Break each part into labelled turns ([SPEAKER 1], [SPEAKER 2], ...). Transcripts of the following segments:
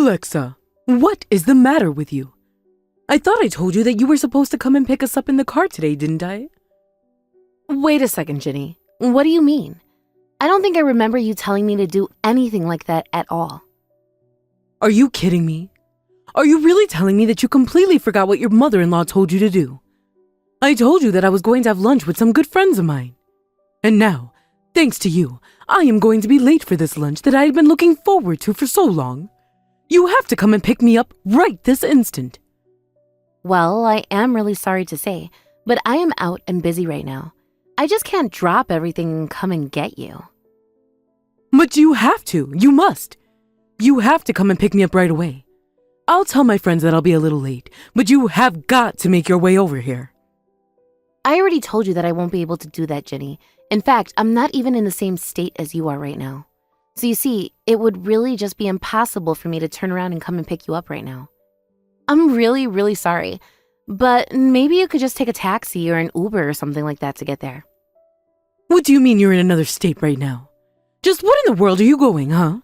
[SPEAKER 1] Alexa, what is the matter with you? I thought I told you that you were supposed to come and pick us up in the car today, didn't I?
[SPEAKER 2] Wait a second, Ginny. What do you mean? I don't think I remember you telling me to do anything like that at all.
[SPEAKER 1] Are you kidding me? Are you really telling me that you completely forgot what your mother-in-law told you to do? I told you that I was going to have lunch with some good friends of mine. And now, thanks to you, I am going to be late for this lunch that I had been looking forward to for so long. You have to come and pick me up right this instant.
[SPEAKER 2] Well, I am really sorry to say, but I am out and busy right now. I just can't drop everything and come and get you.
[SPEAKER 1] But you have to. You must. You have to come and pick me up right away. I'll tell my friends that I'll be a little late, but you have got to make your way over here.
[SPEAKER 2] I already told you that I won't be able to do that, Ginny. In fact, I'm not even in the same state as you are right now. So you see, it would really just be impossible for me to turn around and come and pick you up right now. I'm really, really sorry, but maybe you could just take a taxi or an Uber or something like that to get there.
[SPEAKER 1] What do you mean you're in another state right now? Just what in the world are you going, huh?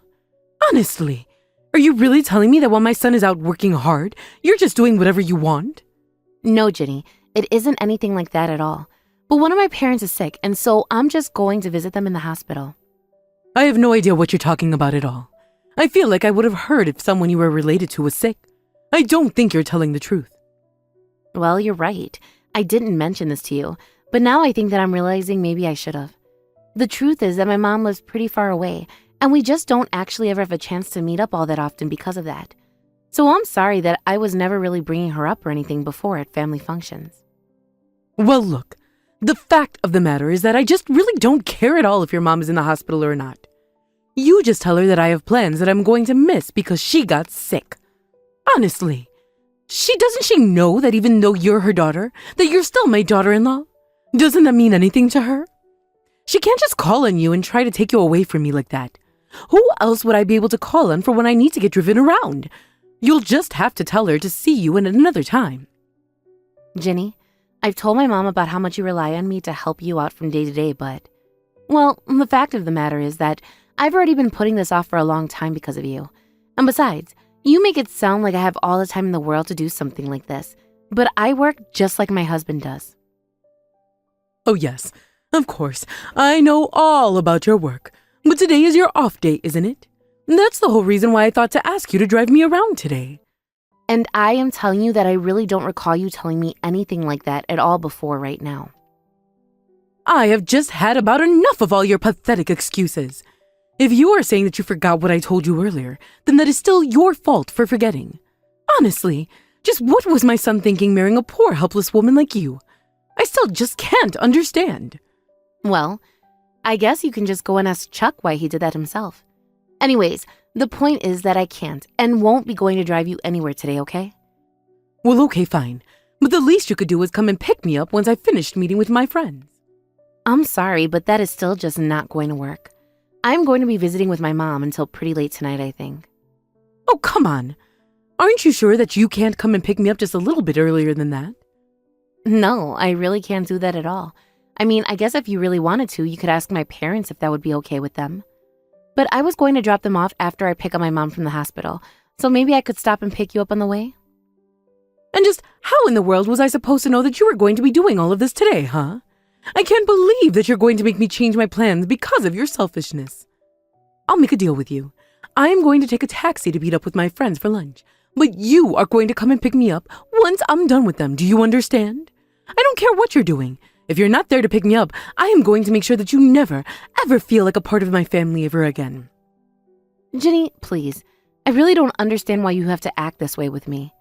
[SPEAKER 1] Honestly, are you really telling me that while my son is out working hard, you're just doing whatever you want?
[SPEAKER 2] No, Ginny, it isn't anything like that at all. But one of my parents is sick, and so I'm just going to visit them in the hospital.
[SPEAKER 1] I have no idea what you're talking about at all. I feel like I would have heard if someone you were related to was sick. I don't think you're telling the truth.
[SPEAKER 2] Well, you're right. I didn't mention this to you, but now I think that I'm realizing maybe I should have. The truth is that my mom lives pretty far away, and we just don't actually ever have a chance to meet up all that often because of that. So I'm sorry that I was never really bringing her up or anything before at family functions.
[SPEAKER 1] Well, look, the fact of the matter is that I just really don't care at all if your mom is in the hospital or not. You just tell her that I have plans that I'm going to miss because she got sick. Honestly, doesn't she know that even though you're her daughter, that you're still my daughter-in-law? Doesn't that mean anything to her? She can't just call on you and try to take you away from me like that. Who else would I be able to call on for when I need to get driven around? You'll just have to tell her to see you in another time.
[SPEAKER 2] Ginny, I've told my mom about how much you rely on me to help you out from day to day, but... Well, the fact of the matter is that I've already been putting this off for a long time because of you. And besides, you make it sound like I have all the time in the world to do something like this, but I work just like my husband does.
[SPEAKER 1] Oh yes, of course, I know all about your work, but today is your off day, isn't it? That's the whole reason why I thought to ask you to drive me around today.
[SPEAKER 2] And I am telling you that I really don't recall you telling me anything like that at all before right now.
[SPEAKER 1] I have just had about enough of all your pathetic excuses. If you are saying that you forgot what I told you earlier, then that is still your fault for forgetting. Honestly, just what was my son thinking marrying a poor helpless woman like you? I still just can't understand.
[SPEAKER 2] Well, I guess you can just go and ask Chuck why he did that himself. Anyways, the point is that I can't and won't be going to drive you anywhere today, okay?
[SPEAKER 1] Well, okay, fine. But the least you could do is come and pick me up once I've finished meeting with my friends.
[SPEAKER 2] I'm sorry, but that is still just not going to work. I'm going to be visiting with my mom until pretty late tonight, I think.
[SPEAKER 1] Oh, come on. Aren't you sure that you can't come and pick me up just a little bit earlier than that?
[SPEAKER 2] No, I really can't do that at all. I mean, I guess if you really wanted to, you could ask my parents if that would be okay with them. But I was going to drop them off after I pick up my mom from the hospital, so maybe I could stop and pick you up on the way?
[SPEAKER 1] And just how in the world was I supposed to know that you were going to be doing all of this today, huh? I can't believe that you're going to make me change my plans because of your selfishness. I'll make a deal with you. I am going to take a taxi to meet up with my friends for lunch, but you are going to come and pick me up once I'm done with them. Do you understand? I don't care what you're doing. If you're not there to pick me up, I am going to make sure that you never, ever feel like a part of my family ever again.
[SPEAKER 2] Ginny, please. I really don't understand why you have to act this way with me.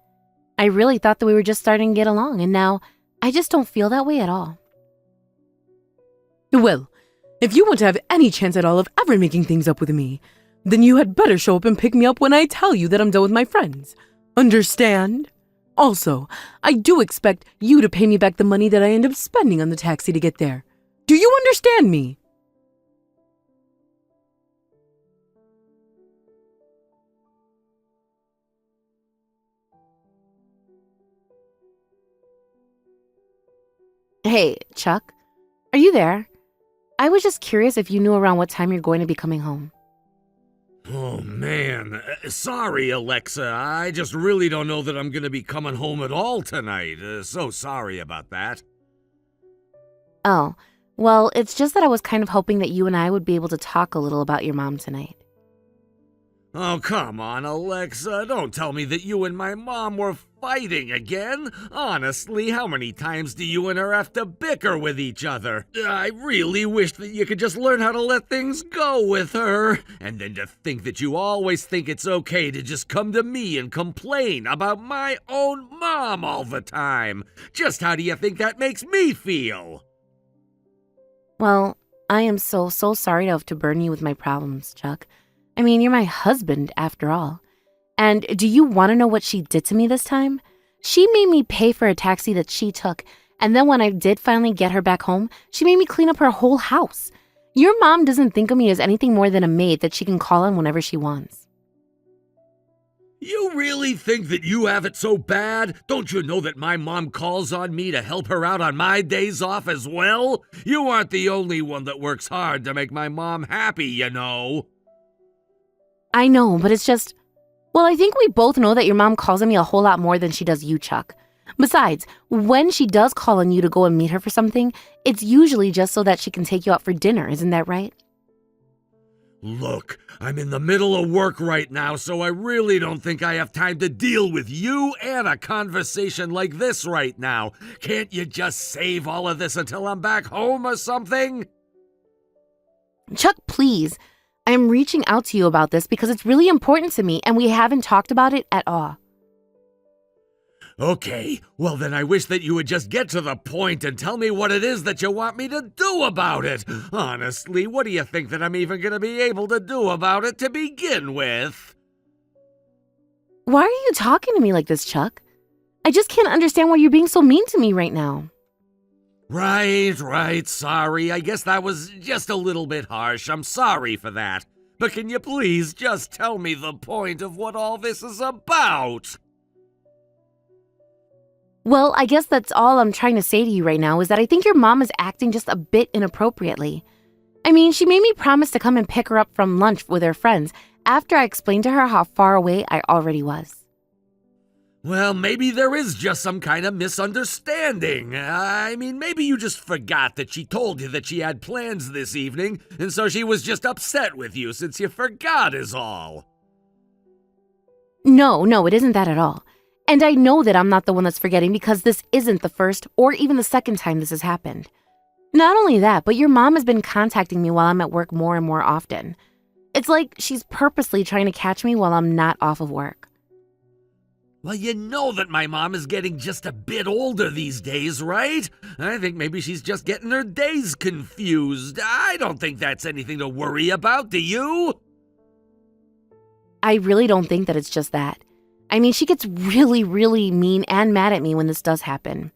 [SPEAKER 2] I really thought that we were just starting to get along, and now I just don't feel that way at all.
[SPEAKER 1] Well, if you want to have any chance at all of ever making things up with me, then you had better show up and pick me up when I tell you that I'm done with my friends. Understand? Also, I do expect you to pay me back the money that I end up spending on the taxi to get there. Do you understand me?
[SPEAKER 2] Hey, Chuck, are you there? I was just curious if you knew around what time you're going to be coming home.
[SPEAKER 3] Oh, man. Sorry, Alexa. I just really don't know that I'm gonna be coming home at all tonight. So sorry about that.
[SPEAKER 2] Oh, well, it's just that I was kind of hoping that you and I would be able to talk a little about your mom tonight.
[SPEAKER 3] Oh, come on, Alexa. Don't tell me that you and my mom were fighting again. Honestly, how many times do you and her have to bicker with each other? I really wish that you could just learn how to let things go with her. And then to think that you always think it's okay to just come to me and complain about my own mom all the time. Just how do you think that makes me feel?
[SPEAKER 2] Well, I am so sorry to have to burden you with my problems, Chuck. I mean, you're my husband, after all. And do you want to know what she did to me this time? She made me pay for a taxi that she took, and then when I did finally get her back home, she made me clean up her whole house. Your mom doesn't think of me as anything more than a maid that she can call on whenever she wants.
[SPEAKER 3] You really think that you have it so bad? Don't you know that my mom calls on me to help her out on my days off as well? You aren't the only one that works hard to make my mom happy, you know.
[SPEAKER 2] I know, but it's just... Well, I think we both know that your mom calls on me a whole lot more than she does you, Chuck. Besides, when she does call on you to go and meet her for something, it's usually just so that she can take you out for dinner, isn't that right?
[SPEAKER 3] Look, I'm in the middle of work right now, so I really don't think I have time to deal with you and a conversation like this right now. Can't you just save all of this until I'm back home or something?
[SPEAKER 2] Chuck, please. I'm reaching out to you about this because it's really important to me and we haven't talked about it at all.
[SPEAKER 3] Okay, well then I wish that you would just get to the point and tell me what it is that you want me to do about it. Honestly, what do you think that I'm even going to be able to do about it to begin with?
[SPEAKER 2] Why are you talking to me like this, Chuck? I just can't understand why you're being so mean to me right now.
[SPEAKER 3] Right, sorry. I guess that was just a little bit harsh. I'm sorry for that. But can you please just tell me the point of what all this is about?
[SPEAKER 2] Well, I guess that's all I'm trying to say to you right now is that I think your mom is acting just a bit inappropriately. I mean, she made me promise to come and pick her up from lunch with her friends after I explained to her how far away I already was.
[SPEAKER 3] Well, maybe there is just some kind of misunderstanding. I mean, maybe you just forgot that she told you that she had plans this evening, and so she was just upset with you since you forgot is all.
[SPEAKER 2] No, it isn't that at all. And I know that I'm not the one that's forgetting because this isn't the first or even the second time this has happened. Not only that, but your mom has been contacting me while I'm at work more and more often. It's like she's purposely trying to catch me while I'm not off of work.
[SPEAKER 3] Well, you know that my mom is getting just a bit older these days, right? I think maybe she's just getting her days confused. I don't think that's anything to worry about, do you?
[SPEAKER 2] I really don't think that it's just that. I mean, she gets really mean and mad at me when this does happen.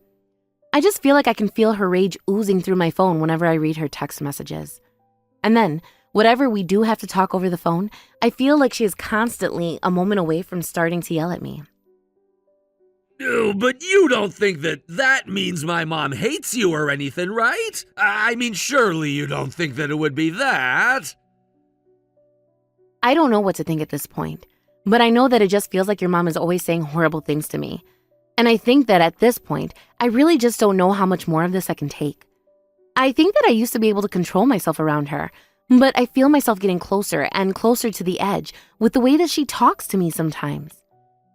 [SPEAKER 2] I just feel like I can feel her rage oozing through my phone whenever I read her text messages. And then, whatever we do have to talk over the phone, I feel like she is constantly a moment away from starting to yell at me.
[SPEAKER 3] Oh, but you don't think that that means my mom hates you or anything, right? I mean, surely you don't think that it would be that.
[SPEAKER 2] I don't know what to think at this point, but I know that it just feels like your mom is always saying horrible things to me. And I think that at this point, I really just don't know how much more of this I can take. I think that I used to be able to control myself around her, but I feel myself getting closer and closer to the edge with the way that she talks to me sometimes.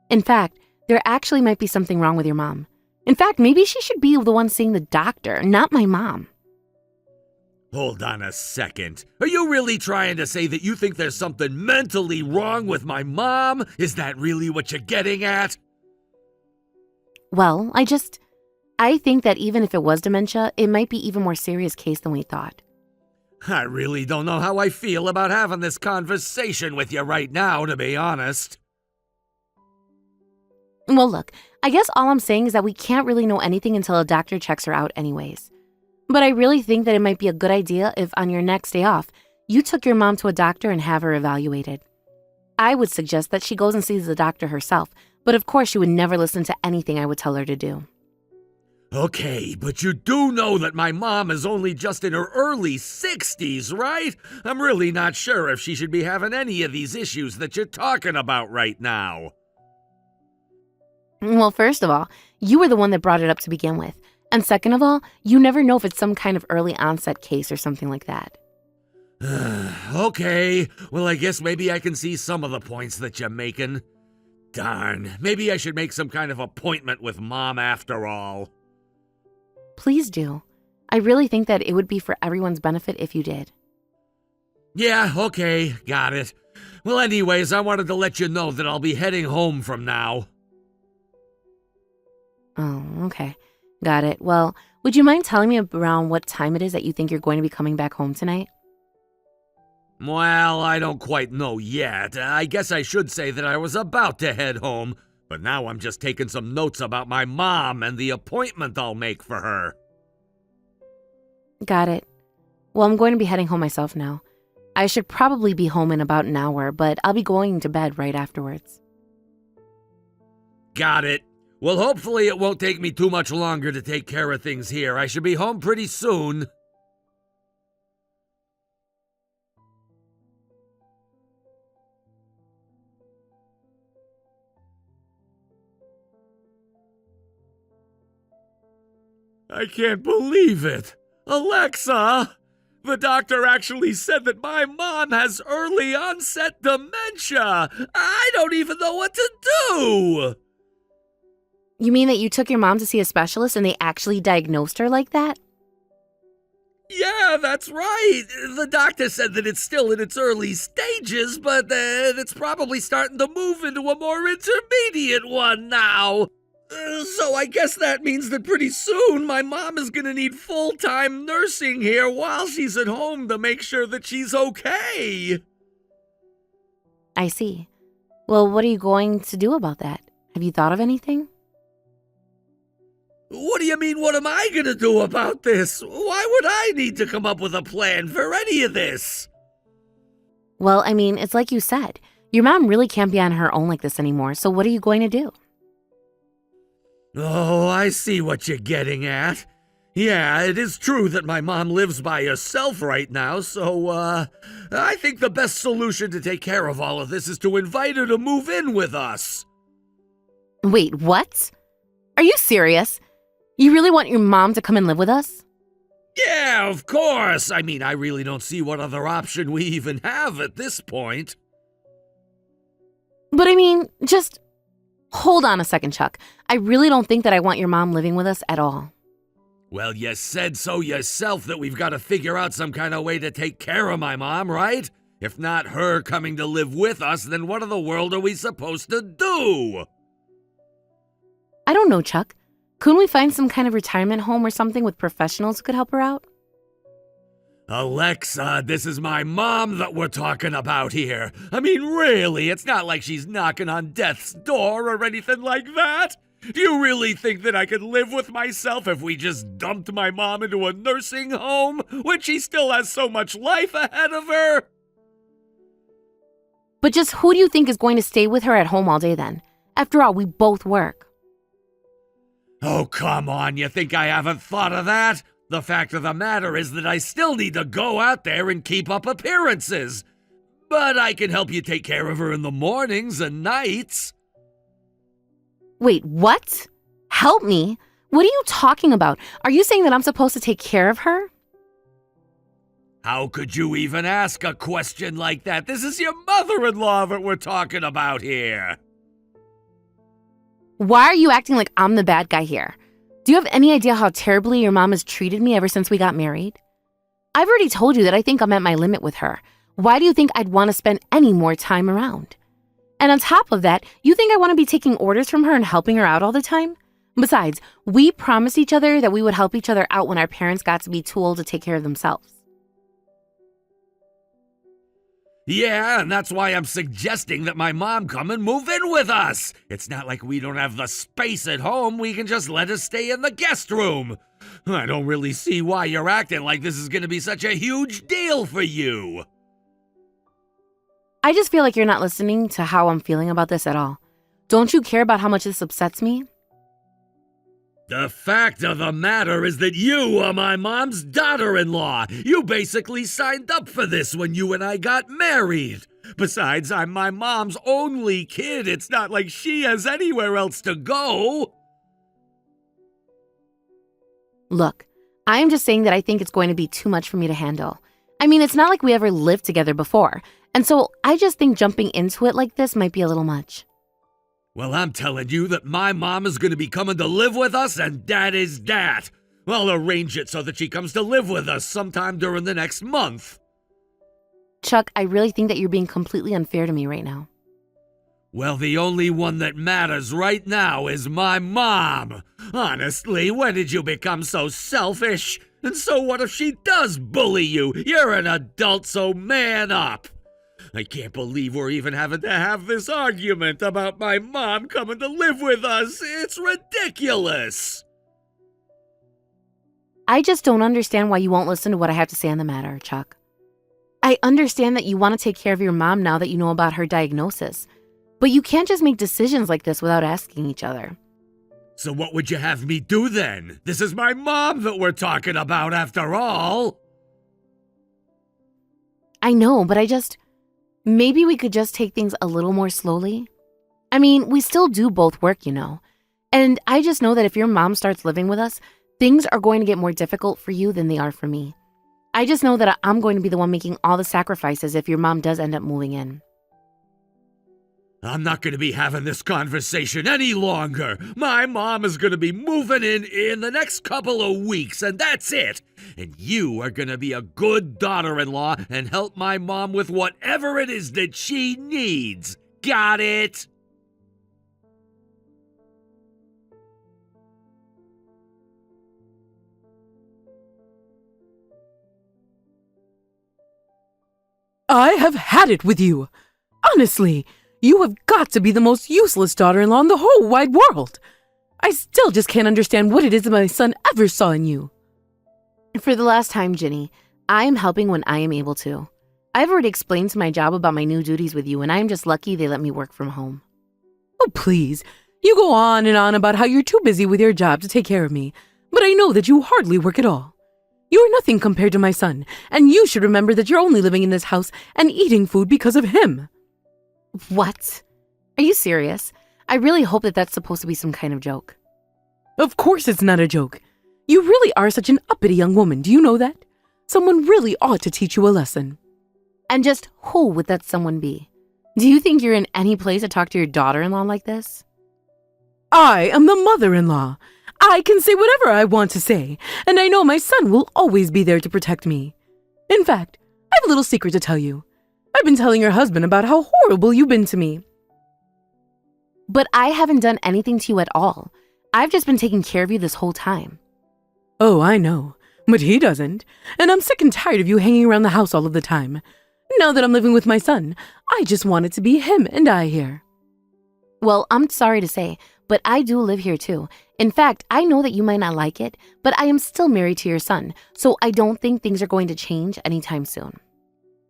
[SPEAKER 2] In fact, there actually might be something wrong with your mom. In fact, maybe she should be the one seeing the doctor, not my mom.
[SPEAKER 3] Hold on a second. Are you really trying to say that you think there's something mentally wrong with my mom? Is that really what you're getting at?
[SPEAKER 2] Well, I think that even if it was dementia, it might be even more serious case than we thought.
[SPEAKER 3] I really don't know how I feel about having this conversation with you right now, to be honest.
[SPEAKER 2] Well, look, I guess all I'm saying is that we can't really know anything until a doctor checks her out anyways. But I really think that it might be a good idea if on your next day off, you took your mom to a doctor and have her evaluated. I would suggest that she goes and sees the doctor herself, but of course she would never listen to anything I would tell her to do.
[SPEAKER 3] Okay, but you do know that my mom is only just in her early 60s, right? I'm really not sure if she should be having any of these issues that you're talking about right now.
[SPEAKER 2] Well, first of all, you were the one that brought it up to begin with. And second of all, you never know if it's some kind of early onset case or something like that.
[SPEAKER 3] Okay, well, I guess maybe I can see some of the points that you're making. Darn, maybe I should make some kind of appointment with Mom after all.
[SPEAKER 2] Please do. I really think that it would be for everyone's benefit if you did.
[SPEAKER 3] Yeah, okay, got it. Well, anyways, I wanted to let you know that I'll be heading home from now.
[SPEAKER 2] Oh, okay. Got it. Well, would you mind telling me around what time it is that you think you're going to be coming back home tonight?
[SPEAKER 3] Well, I don't quite know yet. I guess I should say that I was about to head home, but now I'm just taking some notes about my mom and the appointment I'll make for her.
[SPEAKER 2] Got it. Well, I'm going to be heading home myself now. I should probably be home in about an hour, but I'll be going to bed right afterwards.
[SPEAKER 3] Got it. Well, hopefully it won't take me too much longer to take care of things here. I should be home pretty soon. I can't believe it. Alexa! The doctor actually said that my mom has early onset dementia. I don't even know what to do.
[SPEAKER 2] You mean that you took your mom to see a specialist and they actually diagnosed her like that?
[SPEAKER 3] Yeah, that's right. The doctor said that it's still in its early stages, but it's probably starting to move into a more intermediate one now. So I guess that means that pretty soon my mom is going to need full-time nursing here while she's at home to make sure that she's okay.
[SPEAKER 2] I see. Well, what are you going to do about that? Have you thought of anything?
[SPEAKER 3] What do you mean, what am I going to do about this? Why would I need to come up with a plan for any of this?
[SPEAKER 2] Well, I mean, it's like you said. Your mom really can't be on her own like this anymore, so what are you going to do?
[SPEAKER 3] Oh, I see what you're getting at. Yeah, it is true that my mom lives by herself right now, so, I think the best solution to take care of all of this is to invite her to move in with us.
[SPEAKER 2] Wait, what? Are you serious? You really want your mom to come and live with us?
[SPEAKER 3] Yeah, of course. I mean, I really don't see what other option we even have at this point.
[SPEAKER 2] But I mean, just hold on a second, Chuck. I really don't think that I want your mom living with us at all.
[SPEAKER 3] Well, you said so yourself that we've got to figure out some kind of way to take care of my mom, right? If not her coming to live with us, then what in the world are we supposed to do?
[SPEAKER 2] I don't know, Chuck. Couldn't we find some kind of retirement home or something with professionals who could help her out?
[SPEAKER 3] Alexa, this is my mom that we're talking about here. I mean, really, it's not like she's knocking on death's door or anything like that. Do you really think that I could live with myself if we just dumped my mom into a nursing home when she still has so much life ahead of her?
[SPEAKER 2] But just who do you think is going to stay with her at home all day then? After all, we both work.
[SPEAKER 3] Oh, come on, you think I haven't thought of that? The fact of the matter is that I still need to go out there and keep up appearances. But I can help you take care of her in the mornings and nights.
[SPEAKER 2] Wait, what? Help me? What are you talking about? Are you saying that I'm supposed to take care of her?
[SPEAKER 3] How could you even ask a question like that? This is your mother-in-law that we're talking about here.
[SPEAKER 2] Why are you acting like I'm the bad guy here? Do you have any idea how terribly your mom has treated me ever since we got married? I've already told you that I think I'm at my limit with her. Why do you think I'd want to spend any more time around? And on top of that, you think I want to be taking orders from her and helping her out all the time? Besides, we promised each other that we would help each other out when our parents got to be too old to take care of themselves.
[SPEAKER 3] Yeah, and that's why I'm suggesting that my mom come and move in with us. It's not like we don't have the space at home. We can just let her stay in the guest room. I don't really see why you're acting like this is going to be such a huge deal for you.
[SPEAKER 2] I just feel like you're not listening to how I'm feeling about this at all. Don't you care about how much this upsets me?
[SPEAKER 3] The fact of the matter is that you are my mom's daughter-in-law. You basically signed up for this when you and I got married. Besides, I'm my mom's only kid. It's not like she has anywhere else to go.
[SPEAKER 2] Look, I am just saying that I think it's going to be too much for me to handle. I mean, it's not like we ever lived together before, and so I just think jumping into it like this might be a little much.
[SPEAKER 3] Well, I'm telling you that my mom is going to be coming to live with us, and that is that. I'll arrange it so that she comes to live with us sometime during the next month.
[SPEAKER 2] Chuck, I really think that you're being completely unfair to me right now.
[SPEAKER 3] Well, the only one that matters right now is my mom. Honestly, when did you become so selfish? And so what if she does bully you? You're an adult, so man up. I can't believe we're even having to have this argument about my mom coming to live with us. It's ridiculous.
[SPEAKER 2] I just don't understand why you won't listen to what I have to say on the matter, Chuck. I understand that you want to take care of your mom now that you know about her diagnosis, but you can't just make decisions like this without asking each other.
[SPEAKER 3] So what would you have me do then? This is my mom that we're talking about after all.
[SPEAKER 2] I know, but maybe we could just take things a little more slowly. I mean, we still do both work, you know. And I just know that if your mom starts living with us, things are going to get more difficult for you than they are for me. I just know that I'm going to be the one making all the sacrifices if your mom does end up moving in.
[SPEAKER 3] I'm not going to be having this conversation any longer. My mom is going to be moving in the next couple of weeks, and that's it. And you are going to be a good daughter-in-law and help my mom with whatever it is that she needs. Got it?
[SPEAKER 1] I have had it with you. Honestly, you have got to be the most useless daughter-in-law in the whole wide world. I still just can't understand what it is that my son ever saw in you.
[SPEAKER 2] For the last time, Ginny, I am helping when I am able to. I've already explained my job about my new duties with you, and I am just lucky they let me work from home.
[SPEAKER 1] Oh, please. You go on and on about how you're too busy with your job to take care of me, but I know that you hardly work at all. You are nothing compared to my son, and you should remember that you're only living in this house and eating food because of him.
[SPEAKER 2] What? Are you serious? I really hope that that's supposed to be some kind of joke.
[SPEAKER 1] Of course it's not a joke. You really are such an uppity young woman, do you know that? Someone really ought to teach you a lesson.
[SPEAKER 2] And just who would that someone be? Do you think you're in any place to talk to your daughter-in-law like this?
[SPEAKER 1] I am the mother-in-law. I can say whatever I want to say, and I know my son will always be there to protect me. In fact, I have a little secret to tell you. I've been telling your husband about how horrible you've been to me.
[SPEAKER 2] But I haven't done anything to you at all. I've just been taking care of you this whole time.
[SPEAKER 1] Oh, I know, but he doesn't, and I'm sick and tired of you hanging around the house all of the time. Now that I'm living with my son, I just want it to be him and I here.
[SPEAKER 2] Well, I'm sorry to say, but I do live here too. In fact, I know that you might not like it, but I am still married to your son, so I don't think things are going to change anytime soon.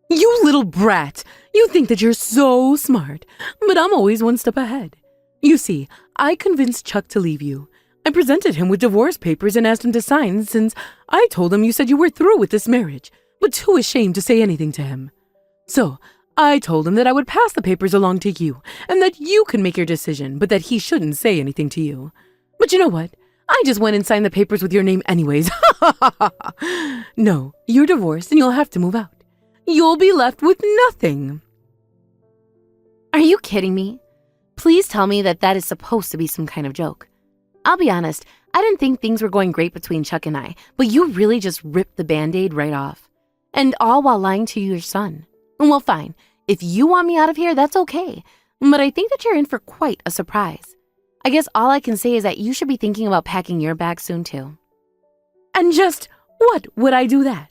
[SPEAKER 1] You little brat! You think that you're so smart, but I'm always one step ahead. You see, I convinced Chuck to leave you. I presented him with divorce papers and asked him to sign since I told him you said you were through with this marriage, but too ashamed to say anything to him. So, I told him that I would pass the papers along to you and that you can make your decision, but that he shouldn't say anything to you. But you know what? I just went and signed the papers with your name anyways. No, you're divorced and you'll have to move out. You'll be left with nothing.
[SPEAKER 2] Are you kidding me? Please tell me that that is supposed to be some kind of joke. I'll be honest, I didn't think things were going great between Chuck and I, but you really just ripped the Band-Aid right off. And all while lying to your son. Well, fine. If you want me out of here, that's okay. But I think that you're in for quite a surprise. I guess all I can say is that you should be thinking about packing your bag soon, too.
[SPEAKER 1] And just what would I do that?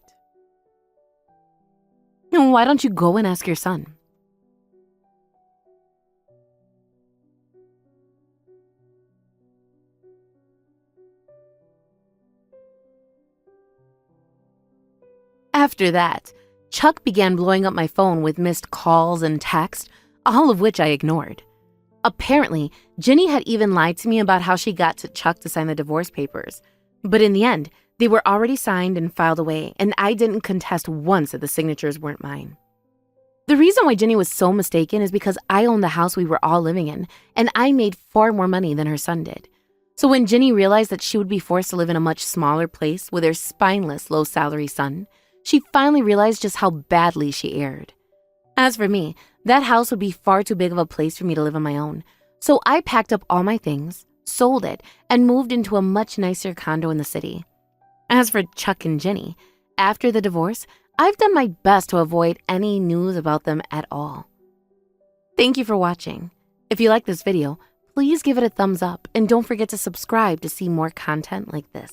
[SPEAKER 2] Why don't you go and ask your son? After that, Chuck began blowing up my phone with missed calls and texts, all of which I ignored. Apparently, Ginny had even lied to me about how she got to Chuck to sign the divorce papers. But in the end, they were already signed and filed away, and I didn't contest once that the signatures weren't mine. The reason why Ginny was so mistaken is because I owned the house we were all living in, and I made far more money than her son did. So when Ginny realized that she would be forced to live in a much smaller place with her spineless, low-salary son, she finally realized just how badly she erred. As for me, that house would be far too big of a place for me to live on my own, so I packed up all my things, sold it, and moved into a much nicer condo in the city. As for Chuck and Ginny, after the divorce, I've done my best to avoid any news about them at all. Thank you for watching. If you like this video, please give it a thumbs up and don't forget to subscribe to see more content like this.